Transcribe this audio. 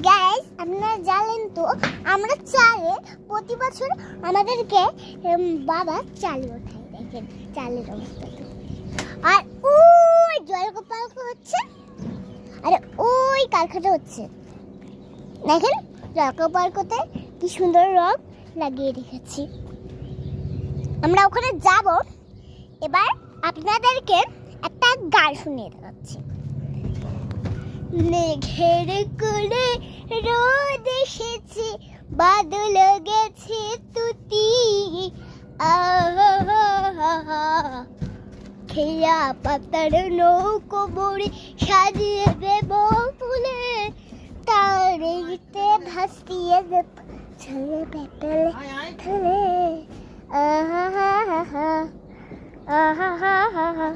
Guys আপনারা জানেন তো আমরা চালে প্রতি বছর আমাদেরকে বাবা চালে ওঠায়, দেখেন চালের অবস্থা। আর ওই জলকপালক হচ্ছে, আরে ওই কারখানা হচ্ছে, দেখেন জলকপালকতে কি সুন্দর রং লাগিয়ে রেখেছি। আমরা ওখানে যাব। এবার আপনাদেরকে একটা গান শুনিয়ে দেখাচ্ছি। মেঘের কোলে রোদ এসেছে, বাদল গেছে তুতি, খেয়া পাতার নৌকো বড়ি সাজিয়ে দেব ফুলে, তারিতে ভাসিয়ে দেব ছেলে পেটলে ঠেলে। আহা হা হা হা, আহা হা হা হা।